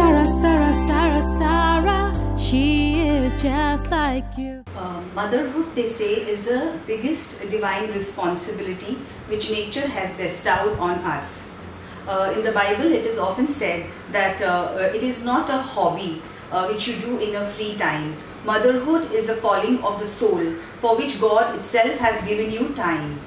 Sara, Sara, Sara, Sara, she is just like you. Motherhood, they say, is the biggest divine responsibility which nature has bestowed on us. In the Bible, it is often said that it is not a hobby which you do in a free time. Motherhood is a calling of the soul for which God itself has given you time.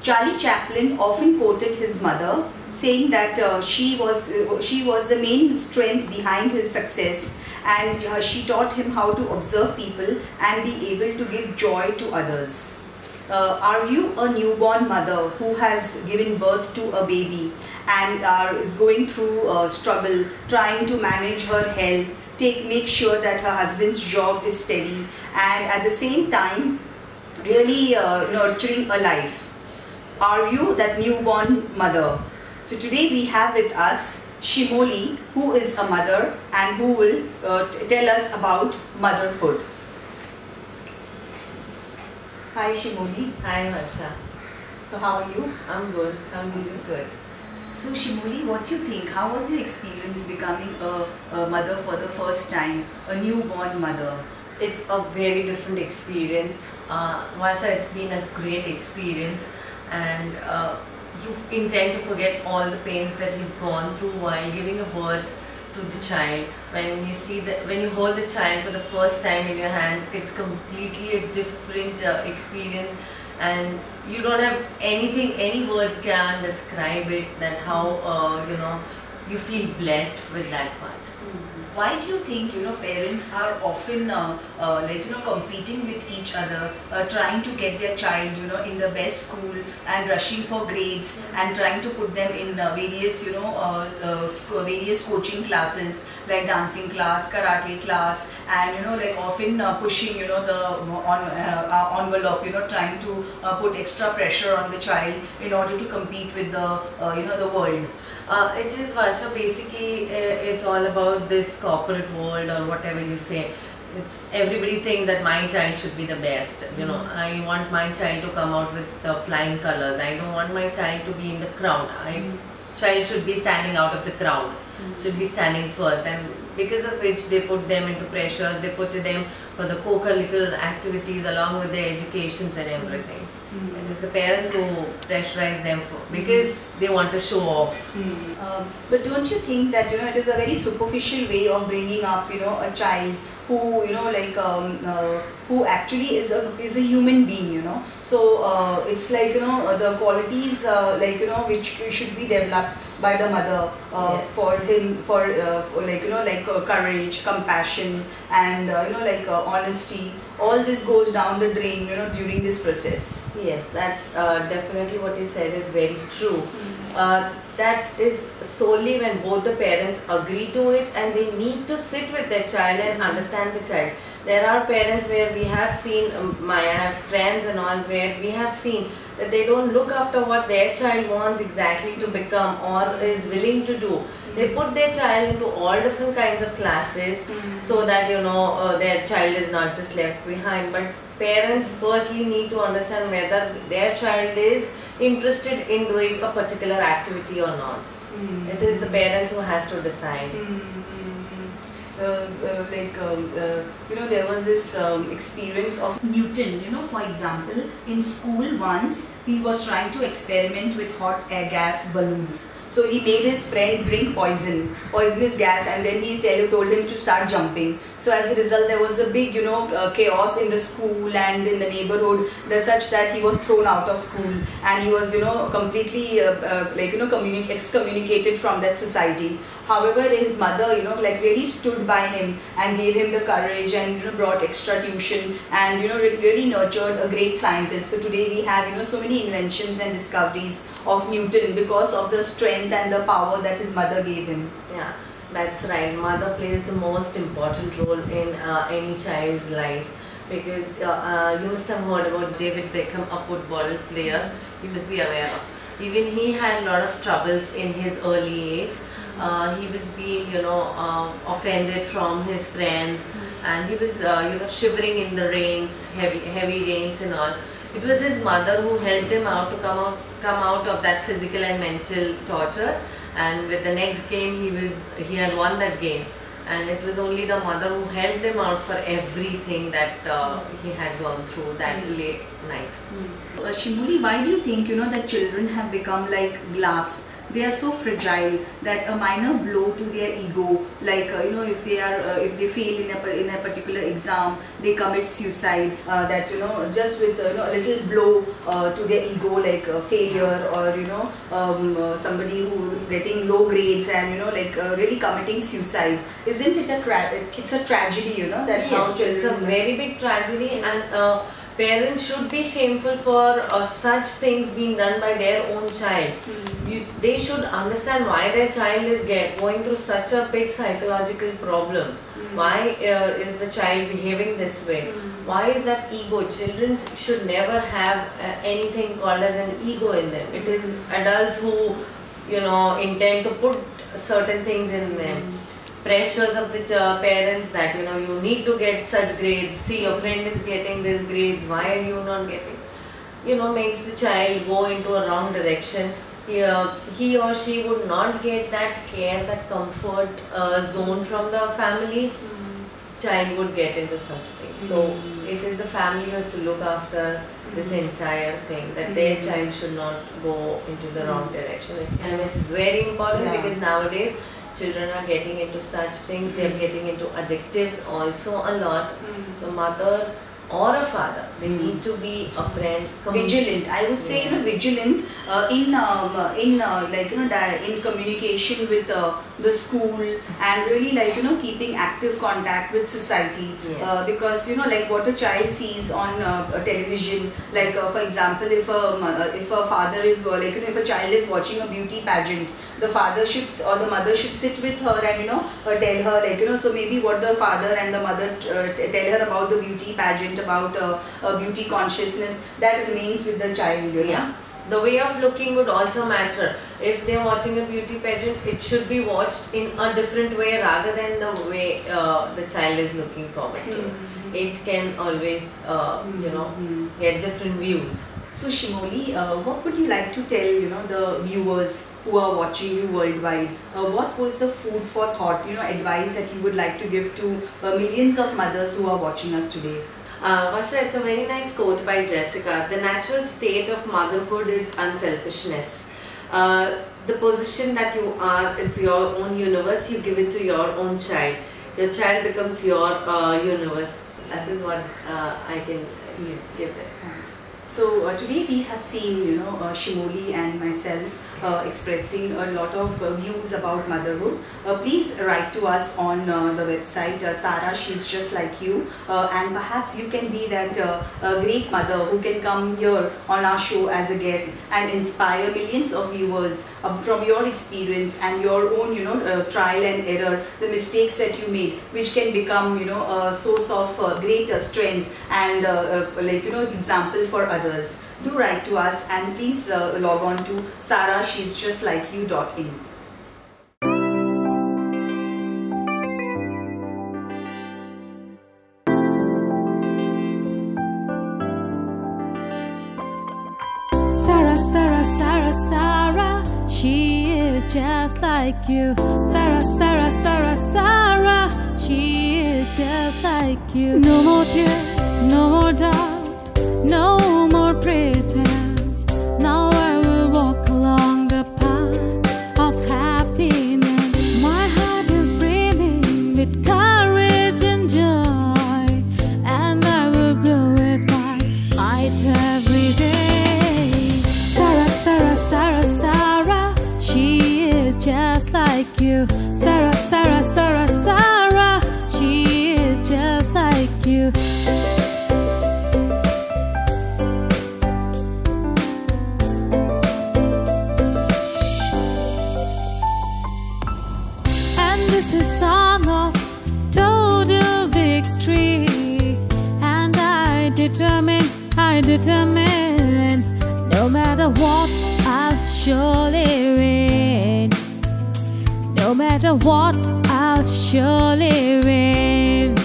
Charlie Chaplin often quoted his mother, saying that she was the main strength behind his success, and she taught him how to observe people and be able to give joy to others. Are you a newborn mother who has given birth to a baby and is going through struggle, trying to manage her health, make sure that her husband's job is steady, and at the same time really nurturing a life? Are you that newborn mother? So today we have with us Shivoli, who is a mother and who will tell us about motherhood. Hi Shivoli. Hi Harsha. So how are you? I'm good. I'm really good. So Shivoli, what do you think? How was your experience becoming a mother for the first time, a newborn mother? It's a very different experience. Harsha, it's been a great experience, and you intend to forget all the pains that you've gone through while giving a birth to the child. When you hold the child for the first time in your hands, it's completely a different experience, and you don't have any words can describe it, that how you feel blessed with that part. Why do you think parents are often competing with each other, trying to get their child in the best school and rushing for grades and trying to put them in various various coaching classes like dancing class, karate class, and often pushing the envelope, trying to put extra pressure on the child in order to compete with the world? It is, Varsha, basically it's all about this corporate world or whatever you say. It's everybody thinks that my child should be the best. I want my child to come out with the flying colors. I don't want my child to be in the crowd. Child should be standing out of the crowd, should be standing first, and because of which they put them into pressure. They put them for the co-curricular activities along with their educations and everything. It is the parents who pressurize them because they want to show off. But don't you think that it is a very superficial way of bringing up a child who who actually is a human being, so it's like the qualities which should be developed by the mother for him, for courage, compassion, and honesty. All this goes down the drain during this process. Yes, that's definitely what you said is very true. That is solely when both the parents agree to it and they need to sit with their child and understand the child. There are parents where we have seen, I have friends and all, where we have seen that they don't look after what their child wants exactly to become or is willing to do. They put their child into all different kinds of classes so that their child is not just left behind. But parents firstly need to understand whether their child is interested in doing a particular activity or not. It is the parents who has to decide. There was this experience of Newton, for example, in school once he was trying to experiment with hot air gas balloons. So he made his friend drink poisonous gas, and then he told him to start jumping. So as a result, there was a big chaos in the school and in the neighborhood, such that he was thrown out of school, and he was completely excommunicated from that society. However, his mother really stood by him and gave him the courage and brought extra tuition and really nurtured a great scientist. So today we have so many inventions and discoveries of Newton because of the strength and the power that his mother gave him. Yeah, that's right. Mother plays the most important role in any child's life, because you must have heard about David Beckham, a football player. You must be aware of. Even he had a lot of troubles in his early age. He was being offended from his friends, and he was shivering in the rains, heavy rains and all. It was his mother who helped him out to come out of that physical and mental tortures, and with the next game he had won that game, and it was only the mother who helped him out for everything that he had gone through that late night. Shivoli, why do you think that children have become like glass? They are so fragile that a minor blow to their ego, like if they fail in a particular exam, they commit suicide. That just with a little blow to their ego, like failure, or somebody who getting low grades and really committing suicide. Isn't it it's a tragedy? That yes, how children. It's a very big tragedy, and parents should be shameful for such things being done by their own child. They should understand why their child is going through such a big psychological problem. Why is the child behaving this way? Why is that ego? Children should never have anything called as an ego in them. It is adults who intend to put certain things in them. Pressures of the parents that you need to get such grades, see your friend is getting these grades, why are you not getting, makes the child go into a wrong direction. He or she would not get that care, that comfort zone from the family. Child would get into such things. So it is the family who has to look after this entire thing, that their child should not go into the wrong direction. And it's very important because nowadays children are getting into such things. They are getting into addictives also a lot. So mother or a father, they need to be a friend, vigilant. I would say vigilant in communication with the school, and really keeping active contact with society. Because what a child sees on television, for example, if a father is if a child is watching a beauty pageant, the father should or the mother should sit with her and tell her so maybe what the father and the mother tell her about the beauty pageant, about beauty consciousness, that remains with the child. The way of looking would also matter. If they are watching a beauty pageant, it should be watched in a different way rather than the way the child is looking forward to. It can always get different views. So Shivoli, what would you like to tell the viewers who are watching you worldwide? What was the food for thought, advice that you would like to give to millions of mothers who are watching us today? Vasha, it's a very nice quote by Jessica. The natural state of motherhood is unselfishness. The position that you are, it's your own universe, you give it to your own child. Your child becomes your universe. That is what I can give it. So today we have seen, Shivoli and myself expressing a lot of views about motherhood. Please write to us on the website, Sara, she's just like you, and perhaps you can be that great mother who can come here on our show as a guest and inspire millions of viewers from your experience and your own, trial and error, the mistakes that you made, which can become, a source of greater strength and example for others. Do write to us, and please log on to sarashe'sjustlikeyou.in. Sara, Sara, Sara, Sara, she is just like you. Sara, Sara, Sara, Sara, she is just like you. No more tears, no more doubt, no more pretense. Now I will walk along the path of happiness. My heart is brimming with courage and joy, and I will grow with my might every day. Sara, Sara, Sara, Sara, she is just like you. Sara, Sara, Sara, Sara, she is just like you. This is a song of total victory, and I determine, no matter what, I'll surely win. No matter what, I'll surely win.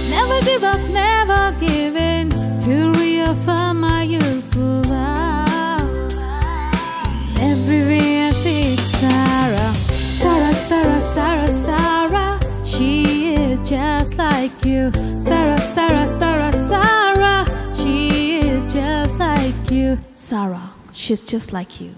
Never give up, never give in, to reaffirm my youthful vow. Everywhere like you. Sara, Sara, Sara, Sara, she is just like you. Sara, she's just like you.